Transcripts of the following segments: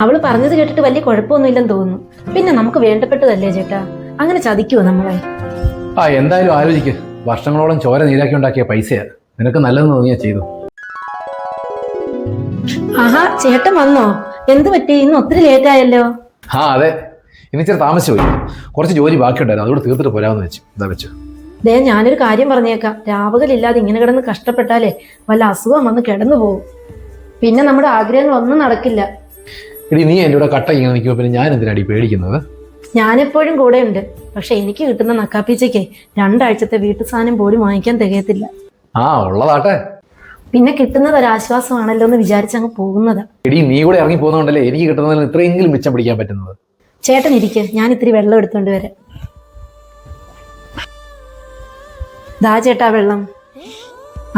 അവള് പറഞ്ഞത് കേട്ടിട്ട് വലിയ കുഴപ്പമൊന്നുമില്ലെന്ന് തോന്നുന്നു. പിന്നെ നമുക്ക് വേണ്ടപ്പെട്ടതല്ലേ ചേട്ടാ, അങ്ങനെ ചതിക്കുവോ നമ്മളെ? എന്തായാലും ആലോചിക്ക്. വർഷങ്ങളോളം ചോര നീരാക്കി ഉണ്ടാക്കിയ പൈസയാ. നിനക്ക് നല്ലതെന്ന് തോന്നിയാ ചെയ്തു. ആഹാ, ചേട്ടൻ വന്നോ? എന്ത് പറ്റി, ഇന്ന് ഒത്തിരി ലേറ്റ് ആയല്ലോ? അതെ, ഇനി ഇച്ചിരി താമസിച്ചു പോയി. കുറച്ച് ജോലി ബാക്കിയുണ്ടായിരുന്നു, അതോട് തീർത്തിട്ട് പോരാമെന്ന് വെച്ചു. ഇതാ വെച്ചു. ദേ, ഞാനൊരു കാര്യം പറഞ്ഞേക്കാം. രാവുകളില്ലാതെ ഇങ്ങനെ കിടന്ന് കഷ്ടപ്പെട്ടാലേ വല്ല അസുഖം വന്ന് കിടന്നു പോകും. പിന്നെ നമ്മുടെ ആഗ്രഹങ്ങളൊന്നും നടക്കില്ല. എടി, നീ എൻ്റെ കൂടെ കട്ട ഇങ്ങനെ നിൽക്കുമ്പോൾ പിന്നെ ഞാൻ എന്തിനാടി പേടിക്കുന്നത്? ഞാനെപ്പോഴും കൂടെ ഉണ്ട്. പക്ഷെ എനിക്ക് കിട്ടുന്ന നക്കാപ്പീച്ചയ്ക്ക് 2 ആഴ്ചത്തെ വീട്ടു സാധനം പോലും വാങ്ങിക്കാൻ തികയത്തില്ല. ഉള്ളതാട്ടെ. പിന്നെ കിട്ടുന്നത് ഒരാശ്വാസമാണല്ലോ എന്ന് വിചാരിച്ചങ്ങ് പോകുന്നതാ. എടി, നീ കൂടെ ഇറങ്ങി പോകുന്നതുകൊണ്ടല്ലേ എനിക്ക് കിട്ടുന്നതിന് ഇത്രയെങ്കിലും മിച്ചം പിടിക്കാൻ പറ്റുന്നത്. ചേട്ടൻ ഇരിക്കെ, ഞാൻ ഇത്തിരി വെള്ളം എടുത്തോണ്ട് വരാം. ദാ ചേട്ടാ വെള്ളം.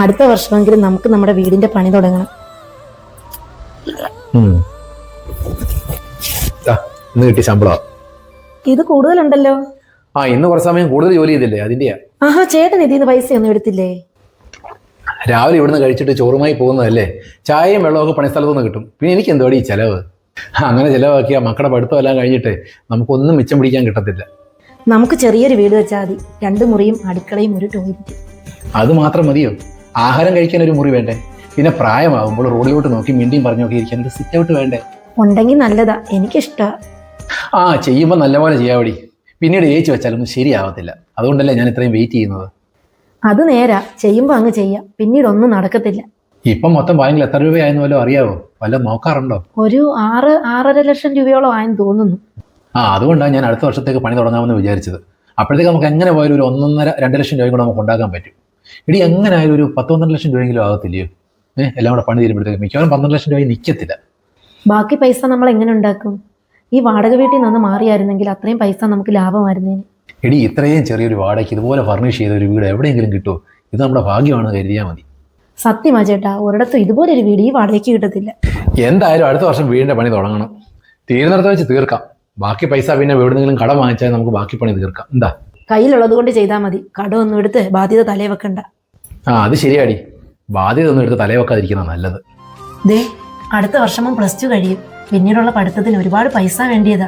അടുത്ത വർഷമെങ്കിലും നമുക്ക് നമ്മുടെ വീടിന്റെ പണി തുടങ്ങണം. ഇന്ന് കിട്ടിയ ശമ്പളം ഇത് കൂടുതലുണ്ടല്ലോ. ഇന്ന് കുറച്ച് സമയം കൂടുതൽ ജോലി ചെയ്തില്ലേ, അതിന്റെയാ. ആഹാ, ചേട്ടൻ ഇതിന്ന് പൈസയൊന്നും എടുത്തില്ലേ? രാവിലെ ഇവിടുന്ന് കഴിച്ചിട്ട് ചോറുമായി പോകുന്നതല്ലേ. ചായയും വെള്ളമൊക്കെ പണിസ്ഥലത്തുനിന്ന് കിട്ടും. പിന്നെ എനിക്ക് എന്തോടി ഈ ചെലവ്? അങ്ങനെ ചെലവാക്കിയ മക്കളുടെ പഠിത്തം എല്ലാം കഴിഞ്ഞിട്ട് നമുക്കൊന്നും മിച്ചം പിടിക്കാൻ കിട്ടത്തില്ല. നമുക്ക് ചെറിയൊരു വീട് വെച്ചാൽ മതി. 2 മുറിയും അടുക്കളയും ഒരു ടോയ്ലറ്റ്. അത് മാത്രം മതിയോ? ആഹാരം കഴിക്കാൻ ഒരു മുറി വേണ്ടേ? പിന്നെ പ്രായമാകുമ്പോൾ റോഡിലോട്ട് നോക്കി മിണ്ടിയും പറഞ്ഞൊക്കെ ഇരിക്കാൻ ഒരു സിറ്റ് ഔട്ട് വേണ്ടേ? ഉണ്ടെങ്കിൽ നല്ലതാ, എനിക്കിഷ്ടാ. ചെയ്യുമ്പോൾ നല്ലപോലെ ചെയ്യാവടി. പിന്നീട് ഏച്ചു വെച്ചാലൊന്നും ശരിയാവത്തില്ല. അതുകൊണ്ടല്ലേ ഞാൻ ഇത്രയും വെയിറ്റ് ചെയ്യുന്നത്. അത് നേരാ, ചെയ്യുമ്പോൾ അങ്ങ് ചെയ്യാം, പിന്നീട് ഒന്നും നടക്കത്തില്ല. ഇപ്പം മൊത്തം ബാങ്കിൽ എത്ര രൂപയായെന്ന് വല്ലതും അറിയാവോ? വല്ലതും നോക്കാറുണ്ടോ? ഒരു 6-6.5 ലക്ഷം രൂപയോളം ആയെന്ന് തോന്നുന്നു. അതുകൊണ്ടാണ് ഞാൻ അടുത്ത വർഷത്തേക്ക് പണി തുടങ്ങാമെന്ന് വിചാരിച്ചത്. അപ്പോഴത്തേക്ക് നമുക്ക് എങ്ങനെ പോയാലും ഒരു 1.5-2 ലക്ഷം രൂപയും കൂടെ നമുക്ക് ഉണ്ടാക്കാൻ പറ്റും. ഇടി, എങ്ങനെ ആയാലും ഒരു 10-12 ലക്ഷം രൂപയെങ്കിലും ആകത്തില്ലയോ? എല്ലാം കൂടെ പണി തീരുമ്പോഴത്തേക്ക് മിക്കവാറും 12 ലക്ഷം രൂപ നിൽക്കത്തില്ല. ബാക്കി പൈസ നമ്മൾ എങ്ങനെ ഉണ്ടാക്കും? ഈ വാടക വീട്ടിൽ നിന്ന് മാറിയായിരുന്നെങ്കിൽ അത്രയും പൈസ നമുക്ക് ലാഭമായിരുന്നേനെ. എടി, ഇത്രയും ചെറിയൊരു വാടകയ്ക്ക് ഇതുപോലെ ഫർണിഷ് ചെയ്ത ഒരു വീട് എവിടെയെങ്കിലും കിട്ടുമോ? ഇത് നമ്മുടെ ഭാഗ്യമാണെന്ന് കരുതിയാൽ മതി. സത്യമാ ചേട്ടാ, ഒരിടത്തും ഇതുപോലെ ഒരു വീട് ഈ വാടകയ്ക്ക് കിട്ടത്തില്ല. എന്തായാലും അടുത്ത വർഷം വീടിന്റെ പണി തുടങ്ങണം. തീരുന്നിടത്ത് വെച്ച് തീർക്കാം. ബാക്കി പൈസ പിന്നെ എവിടെന്നെങ്കിലും കടം വാങ്ങിച്ചാൽ നമുക്ക് ബാക്കി പണി തീർക്കാം. എന്താ? കയ്യിലുള്ളത് കൊണ്ട് ചെയ്താൽ മതി. കടമൊന്നും എടുത്ത് ബാധ്യത തലേ വെക്കണ്ട. അത് ശരിയാടി. ബാധ്യത ഒന്നും എടുത്ത് തലേ വെക്കാതിരിക്കുന്ന നല്ലത്. ദേ, അടുത്ത വർഷവും +2 കഴിയും. പിന്നീടുള്ള പഠിത്തത്തിന് ഒരുപാട് പൈസ വേണ്ടിയതാ.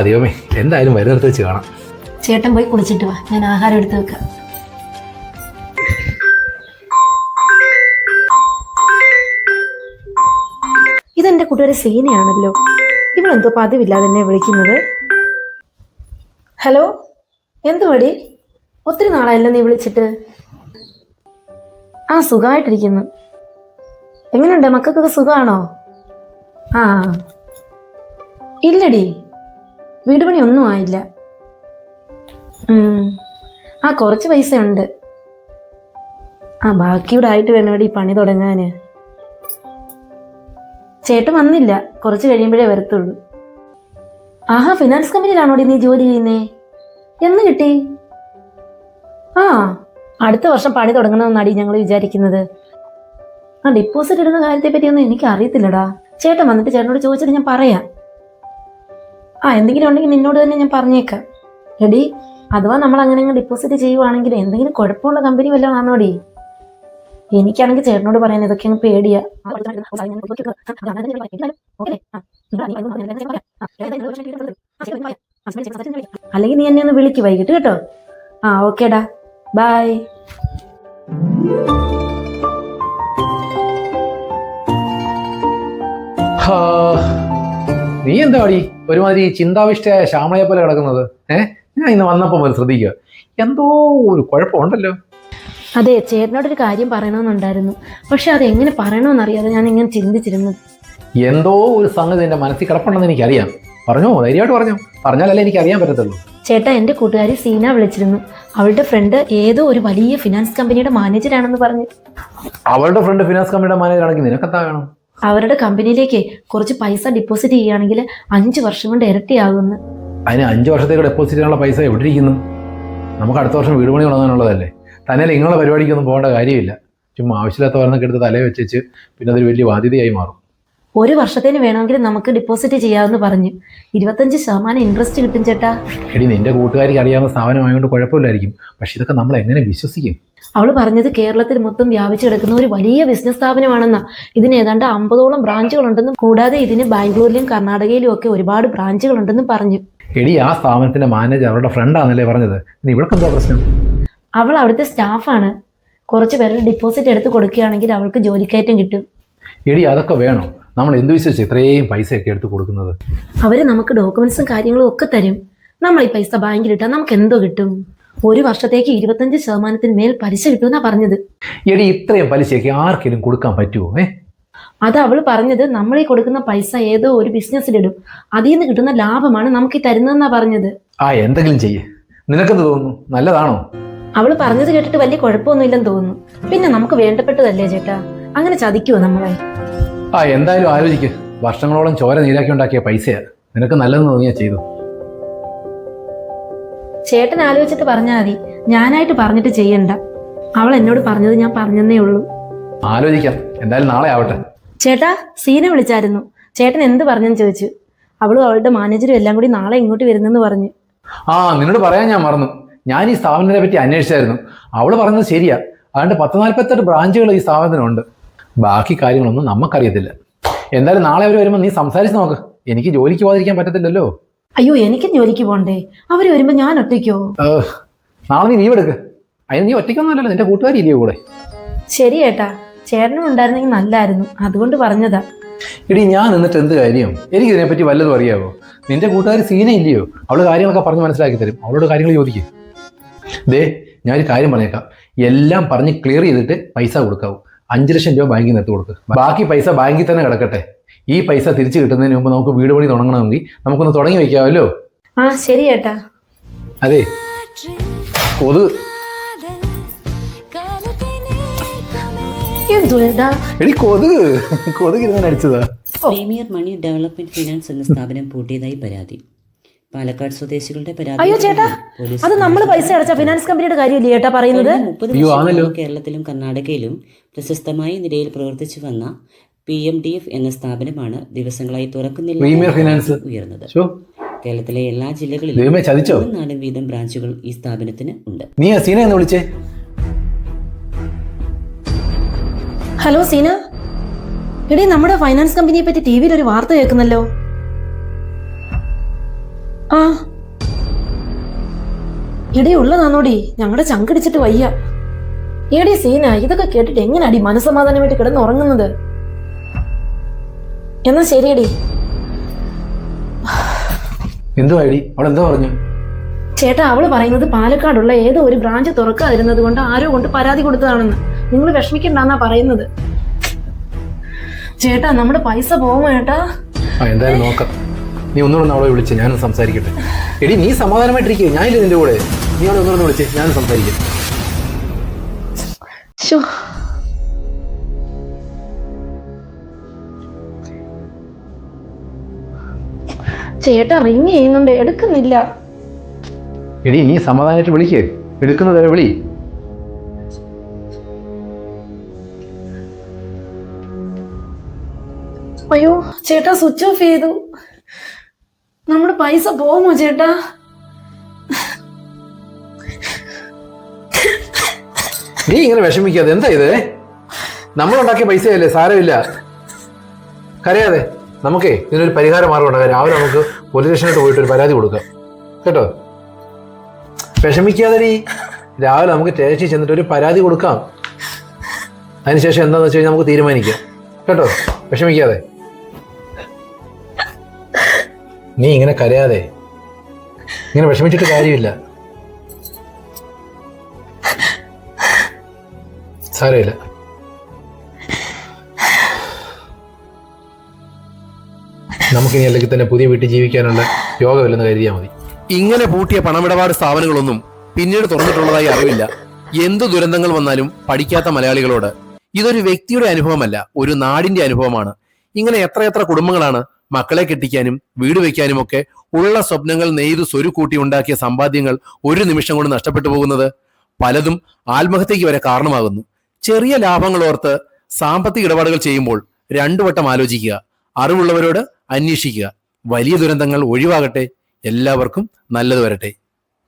ദൈവമേ, എന്തായാലും വരുന്നിടത്ത് വെച്ച് കാണാം. ചേട്ടൻ പോയി കുളിച്ചിട്ട് വാ, ഞാൻ ആഹാരം എടുത്ത് വെക്കാം. ഇതെന്റെ കൂട്ടുകാരി സീനയാണല്ലോ. ഇവളെന്തോ പതിവില്ലാതെ എന്നെ വിളിക്കുന്നത്. ഹലോ, എന്തുവാടി? ഒത്തിരി നാളായല്ലോ നീ വിളിച്ചിട്ട്. സുഖമായിട്ടിരിക്കുന്നു. എങ്ങനെയുണ്ട്, മക്കൾക്കൊക്കെ സുഖമാണോ? ഇല്ലടി, വീട് പണി ഒന്നും ആയില്ല. കുറച്ച് പൈസ ഉണ്ട്. ബാക്കിയൂടെ ആയിട്ട് വേണോടി പണി തുടങ്ങാന്. ചേട്ടൻ വന്നില്ല, കുറച്ച് കഴിയുമ്പോഴേ വരത്തുള്ളൂ. ഫിനാൻസ് കമ്പനിയിലാണോടി നീ ജോലി ചെയ്യുന്നേ? എന്ന് കിട്ടി? അടുത്ത വർഷം പണി തുടങ്ങണമെന്നാടി ഞങ്ങൾ വിചാരിക്കുന്നത്. ഡിപ്പോസിറ്റ് ഇടുന്ന കാര്യത്തെ പറ്റിയൊന്നും എനിക്ക് അറിയത്തില്ലടാ. ചേട്ടൻ വന്നിട്ട് ചേട്ടനോട് ചോദിച്ചിട്ട് ഞാൻ പറയാം. എന്തെങ്കിലും ഉണ്ടെങ്കിൽ നിന്നോട് തന്നെ ഞാൻ പറഞ്ഞേക്കാം. എടി, അഥവാ നമ്മൾ അങ്ങനെ ഡിപ്പോസിറ്റ് ചെയ്യുവാണെങ്കിൽ എന്തെങ്കിലും കുഴപ്പമുള്ള കമ്പനി വല്ലതും ആണോടി? എനിക്കാണെങ്കിൽ ചേട്ടനോട് പറയാൻ ഇതൊക്കെ അങ്ങ് പേടിയാ. അല്ലെങ്കിൽ നീ എന്നെ ഒന്ന് വിളിക്ക് വൈകിട്ട്, കേട്ടോ? ഓക്കേടാ, ബൈ. നീ എന്താ പാടി ഒരുമാതിരി ചിന്താവിഷ്ടയായ ശ്യാമളയെ പോലെ കിടക്കുന്നത്? ഞാൻ ഇന്ന് വന്നപ്പോൾ മുതൽ ശ്രദ്ധിക്കുക, എന്തോ ഒരു കുഴപ്പമുണ്ടല്ലോ. അതെ, ചേട്ടനോടൊരു കാര്യം പറയണമെന്നുണ്ടായിരുന്നു. പക്ഷെ അത് എങ്ങനെ പറയണമെന്നറിയാതെ ഞാൻ ഇങ്ങനെ ചിന്തിച്ചിരുന്നത്. എന്തോ ഒരു സംഗതി എൻ്റെ മനസ്സിൽ കിടപ്പുണ്ടെന്ന് എനിക്കറിയാം. പറഞ്ഞോ, ധൈര്യമായിട്ട് പറഞ്ഞോ. പറഞ്ഞാലല്ലേ എനിക്ക് അറിയാൻ പറ്റത്തുള്ളൂ. ചേട്ടാ, എൻ്റെ കൂട്ടുകാരി സീന വിളിച്ചിരുന്നു. അവളുടെ ഫ്രണ്ട് ഏതോ ഒരു വലിയ ഫിനാൻസ് കമ്പനിയുടെ മാനേജറാണെന്ന് പറഞ്ഞു. അവളുടെ ഫ്രണ്ട് ഫിനാൻസ് കമ്പനിയുടെ മാനേജർ ആണെങ്കിൽ നിനക്കെന്താ വേണം? അവരുടെ കമ്പനിയിലേക്ക് കുറച്ച് പൈസ ഡിപ്പോസിറ്റ് ചെയ്യുകയാണെങ്കിൽ 5 വർഷം കൊണ്ട് ഇരട്ടിയാകുമെന്ന്. അതിന് 5 വർഷത്തേക്ക് ഡെപ്പോസിറ്റ് ചെയ്യാനുള്ള പൈസ എവിടെ ഇരിക്കുന്നു? നമുക്ക് അടുത്ത വർഷം വീട് പണി തുടങ്ങാനുള്ളതല്ലേ. തന്നെയല്ല ഇങ്ങനെയുള്ള പരിപാടിക്കൊന്നും പോകേണ്ട കാര്യമില്ല. ചുമ്മാ ആവശ്യമില്ലാത്ത പറഞ്ഞൊക്കെ എടുത്ത് തലയെ വെച്ച് പിന്നെ അതൊരു വലിയ ബാധ്യതയായി മാറും. 1 വർഷത്തിന് വേണമെങ്കിൽ നമുക്ക് ഡെപ്പോസിറ്റ് ചെയ്യാമെന്ന് പറഞ്ഞു. 25% ഇൻട്രസ്റ്റ് കിട്ടും ചേട്ടാ. എടി നിന്റെ കൂട്ടുകാരിക്ക് അറിയാവുന്ന സ്ഥാപനമായതുകൊണ്ട് കുഴപ്പമില്ലായിരിക്കും. പക്ഷെ ഇതൊക്കെ നമ്മൾ എങ്ങനെ വിശ്വസിക്കും? അവള് പറഞ്ഞത് കേരളത്തിൽ മൊത്തം വ്യാപിച്ചു കിടക്കുന്ന ഒരു വലിയ ബിസിനസ് സ്ഥാപനമാണെന്നാ. ഇതിന് ഏതാണ്ട് 50ഓളം ബ്രാഞ്ചുകളുണ്ടെന്നും കൂടാതെ ഇതിന് ബാംഗ്ലൂരിലും കർണാടകയിലും ഒക്കെ ഒരുപാട് ബ്രാഞ്ചുകളുണ്ടെന്നും പറഞ്ഞു. എടി ആ സ്ഥാപനത്തിന്റെ മാനേജർ അവരുടെ ഫ്രണ്ടാണെന്നല്ലേ പറഞ്ഞത്? ഇനി ഇവൾക്ക് എന്താ പ്രശ്നം? അവൾ അവിടുത്തെ സ്റ്റാഫാണ്. കുറച്ച് പേരുടെ ഡെപ്പോസിറ്റ് എടുത്ത് കൊടുക്കുകയാണെങ്കിൽ അവൾക്ക് ജോലിക്കയറ്റം കിട്ടും. എടി അതൊക്കെ വേണോ? നമ്മൾ എന്ത് വിശ്വസിച്ച് ഇത്രയും പൈസയൊക്കെ എടുത്ത് കൊടുക്കുന്നത്? അവര് നമുക്ക് ഡോക്യുമെന്റ്സും കാര്യങ്ങളും ഒക്കെ തരും. നമ്മൾ ഈ പൈസ ബാങ്കിലിട്ടാൽ നമുക്ക് എന്തോ കിട്ടും? 1 വർഷത്തേക്ക് 25% മേൽ പലിശ കിട്ടുമെന്നാ പറഞ്ഞത്. എടി ഇത്രയും പലിശയ്ക്ക് ആർക്കെങ്കിലും കൊടുക്കാൻ പറ്റുമോ? അത് അവള് പറഞ്ഞത് നമ്മൾ ഈ കൊടുക്കുന്ന പൈസ ഏതോ ഒരു ബിസിനസ്സിലിടും, അതിൽ നിന്ന് കിട്ടുന്ന ലാഭമാണ് നമുക്ക് ഈ തരുന്നതെന്നാ പറഞ്ഞത്. എന്തെങ്കിലും ചെയ്യേ. നിനക്കെന്ത് തോന്നുന്നു? നല്ലതാണോ? അവള് പറഞ്ഞത് കേട്ടിട്ട് വലിയ കുഴപ്പമൊന്നുമില്ലെന്ന് തോന്നുന്നു. പിന്നെ നമുക്ക് വേണ്ടപ്പെട്ടതല്ലേ ചേട്ടാ, അങ്ങനെ ചതിക്കുവോ നമ്മളെ? എന്തായാലും ആലോചിക്ക്. വർഷങ്ങളോളം ചോര നീരാക്കി ഉണ്ടാക്കിയ പൈസയാ. നിനക്ക് നല്ലതെന്ന് തോന്നിയാ ചെയ്തു. ചേട്ടൻ ആലോചിച്ചിട്ട് പറഞ്ഞാൽ മതി, ഞാനായിട്ട് പറഞ്ഞിട്ട് ചെയ്യണ്ട. അവൾ എന്നോട് പറഞ്ഞത് ഞാൻ പറഞ്ഞെന്നേ ഉള്ളൂ. ആലോചിക്കാം. എന്തായാലും നാളെ ആവട്ടെ. ചേട്ടാ, സീന വിളിച്ചായിരുന്നു. ചേട്ടൻ എന്ത് പറഞ്ഞെന്ന് ചോദിച്ചു. അവളും അവളുടെ മാനേജറും എല്ലാം കൂടി നാളെ ഇങ്ങോട്ട് വരുന്നെന്ന് പറഞ്ഞു. നിന്നോട് പറയാൻ ഞാൻ മറന്നു. ഞാൻ ഈ സ്ഥാപനത്തെ പറ്റി അന്വേഷിച്ചായിരുന്നു. അവള് പറഞ്ഞത് ശരിയാ. അതുകൊണ്ട് 148 ബ്രാഞ്ചുകൾ ഈ സ്ഥാപനത്തിനുണ്ട്. ബാക്കി കാര്യങ്ങളൊന്നും നമുക്കറിയത്തില്ല. എന്തായാലും നാളെ അവർ വരുമ്പോൾ നീ സംസാരിച്ച് നോക്ക്. എനിക്ക് ജോലിക്ക് പോകാതിരിക്കാൻ പറ്റത്തില്ലല്ലോ. അയ്യോ, എനിക്കും ജോലിക്ക് പോകണ്ടേ? അവര് വരുമ്പോ ഞാൻ ഒറ്റയ്ക്കോ? നാളെ നീ ലീവ് എടുക്ക്. അതിന് നീ ഒറ്റയ്ക്കൊന്നുമല്ലല്ലോ, നിന്റെ കൂട്ടുകാരി ഇല്ലയോ കൂടെ? ശരി ഏട്ടാ, ചേട്ടനും ഉണ്ടായിരുന്നെങ്കിൽ നല്ലായിരുന്നു, അതുകൊണ്ട് പറഞ്ഞതാ. എടി ഞാൻ നിന്നിട്ട് എന്ത് കാര്യം? എനിക്ക് ഇതിനെപ്പറ്റി വല്ലതും അറിയാവോ? നിന്റെ കൂട്ടുകാരി സീന ഇല്ലയോ? അവള് കാര്യങ്ങളൊക്കെ പറഞ്ഞ് മനസ്സിലാക്കി തരും. അവളോട് കാര്യങ്ങൾ ചോദിക്കും. ഞാനൊരു കാര്യം പറഞ്ഞേക്കാം. എല്ലാം പറഞ്ഞ് ക്ലിയർ ചെയ്തിട്ട് പൈസ കൊടുക്കാവൂ. 5 ലക്ഷം രൂപ ബാങ്കിൽ നിന്ന് കൊടുക്കുക. ബാക്കി പൈസ ബാങ്കിൽ തന്നെ കിടക്കട്ടെ. ഈ പൈസ തിരിച്ചു കിട്ടുന്നതിന് മുമ്പ് നമുക്ക് വീട് പണി തുടങ്ങണമെങ്കിൽ നമുക്കൊന്ന് തുടങ്ങി വെക്കാമല്ലോ. ശരി ഏട്ടാ. അതെ, കൊതുക് കൊതുകിരുന്ന് അടിച്ചതാ. പ്രീമിയർ മണി ഡെവലപ്മെന്റ് ഫിനാൻസ് എന്ന സ്ഥാപനം പൂട്ടിയതായി പരാതി. പാലക്കാട് സ്വദേശികളുടെ അയ്യോ ചേട്ടാ, അത് നമ്മൾ പൈസ അടച്ച ഫിനാൻസ് കമ്പനിയുടെ കാര്യമില്ലേ ചേട്ടാ പറയുന്നത്? 30 കേരളത്തിലും കർണാടകയിലും പ്രശസ്തമായ നിലയിൽ പ്രവർത്തിച്ചു വന്ന PMDF എന്ന സ്ഥാപനമാണ് ദിവസങ്ങളായി തുറക്കുന്നില്ല ഉയർന്നത്. കേരളത്തിലെ എല്ലാ ജില്ലകളിലും 4 വീതം ബ്രാഞ്ചുകൾ ഈ സ്ഥാപനത്തിന് ഉണ്ട്. ഹലോ സീന, എടീ നമ്മുടെ ഫൈനാൻസ് കമ്പനിയെ പറ്റി TV-യിൽ ഒരു വാർത്ത കേൾക്കുന്നല്ലോ. എടീ ഉള്ളതാന്നോടി, ഞങ്ങളുടെ ചങ്കടിച്ചിട്ട് വയ്യ. എടീ സീന, ഇതൊക്കെ കേട്ടിട്ട് എങ്ങനെയാടി മനസ്സമാധാനമായിട്ട് കിടന്നുറങ്ങുന്നത്? എന്നാ ശരിയടി. ചേട്ടാ, അവള് പറയുന്നത് പാലക്കാടുള്ള ഏതോ ഒരു ബ്രാഞ്ച് തുറക്കാതിരുന്നത് കൊണ്ട് ആരോ കൊണ്ട് പരാതി കൊടുത്തതാണെന്ന്. നിങ്ങൾ വിഷമിക്കണ്ടെന്നാ പറയുന്നത്. ചേട്ടാ, നമ്മുടെ പൈസ പോകുമോ ചേട്ടാ? എന്തായാലും നോക്കാം. നീ ഒന്നുകൂടെ അവളെ വിളിച്ച് ഞാനും സംസാരിക്കട്ടെ. എടി നീ സമാധാനമായിട്ടിരിക്കുക. ഞാനില്ലേ നിന്റെ കൂടെ. നീ അവളെ ഒന്നുകൂടെ വിളിച്ച് ഞാനും സംസാരിക്കാം. ചേട്ടാ റിങ് ചെയ്യുന്നുണ്ട്, എടുക്കുന്നില്ല. എടി നീ സമാധാനമായിട്ട് വിളിക്ക്. എടുക്കുന്നത് വരെ വിളി. അയ്യോ ചേട്ടാ, സ്വിച്ച് ഓഫ് ചെയ്തു. നമ്മുടെ പൈസ പോകുമോ ചേട്ടാ? നീ ഇങ്ങനെ വിഷമിക്കാതെ. എന്താ ഇത്? നമ്മളുണ്ടാക്കിയ പൈസയല്ലേ, സാരമില്ല, കരയാതെ. നമുക്കേ ഇതിനൊരു പരിഹാര മാർഗം ഉണ്ടാകാം. രാവിലെ നമുക്ക് പോലീസ് സ്റ്റേഷനിലോട്ട് പോയിട്ട് ഒരു പരാതി കൊടുക്കാം കേട്ടോ. വിഷമിക്കാതെ. രാവിലെ നമുക്ക് സ്റ്റേഷനിൽ ചെന്നിട്ട് ഒരു പരാതി കൊടുക്കാം. അതിനുശേഷം എന്താണെന്ന് വെച്ച് കഴിഞ്ഞാൽ നമുക്ക് തീരുമാനിക്കാം കേട്ടോ. വിഷമിക്കാതെ. നീ ഇങ്ങനെ കരയാതെ. ഇങ്ങനെ വിഷമിച്ചിട്ട് കാര്യമില്ല. സാരമില്ല. നമുക്കിനി അല്ലെങ്കിൽ തന്നെ പുതിയ വീട്ടിൽ ജീവിക്കാനുള്ള യോഗമില്ലെന്ന് കരുതിയാൽ മതി. ഇങ്ങനെ പൂട്ടിയ പണമിടപാട് സ്ഥാപനങ്ങളൊന്നും പിന്നീട് തുറന്നിട്ടുള്ളതായി അറിവില്ല. എന്ത് ദുരന്തങ്ങൾ വന്നാലും പഠിക്കാത്ത മലയാളികളോട് ഇതൊരു വ്യക്തിയുടെ അനുഭവമല്ല, ഒരു നാടിന്റെ അനുഭവമാണ്. ഇങ്ങനെ എത്രയെത്ര കുടുംബങ്ങളാണ് മക്കളെ കെട്ടിക്കാനും വീട് വയ്ക്കാനും ഒക്കെ ഉള്ള സ്വപ്നങ്ങൾ നെയ്ത് സ്വരുക്കൂട്ടി ഉണ്ടാക്കിയ സമ്പാദ്യങ്ങൾ ഒരു നിമിഷം കൊണ്ട് നഷ്ടപ്പെട്ടു പോകുന്നത്. പലതും ആത്മഹത്യക്ക് വരെ കാരണമാകുന്നു. ചെറിയ ലാഭങ്ങൾ ഓർത്ത് സാമ്പത്തിക ഇടപാടുകൾ ചെയ്യുമ്പോൾ 2 വട്ടം ആലോചിക്കുക. അറിവുള്ളവരോട് അന്വേഷിക്കുക. വലിയ ദുരന്തങ്ങൾ ഒഴിവാകട്ടെ. എല്ലാവർക്കും നല്ലത് വരട്ടെ.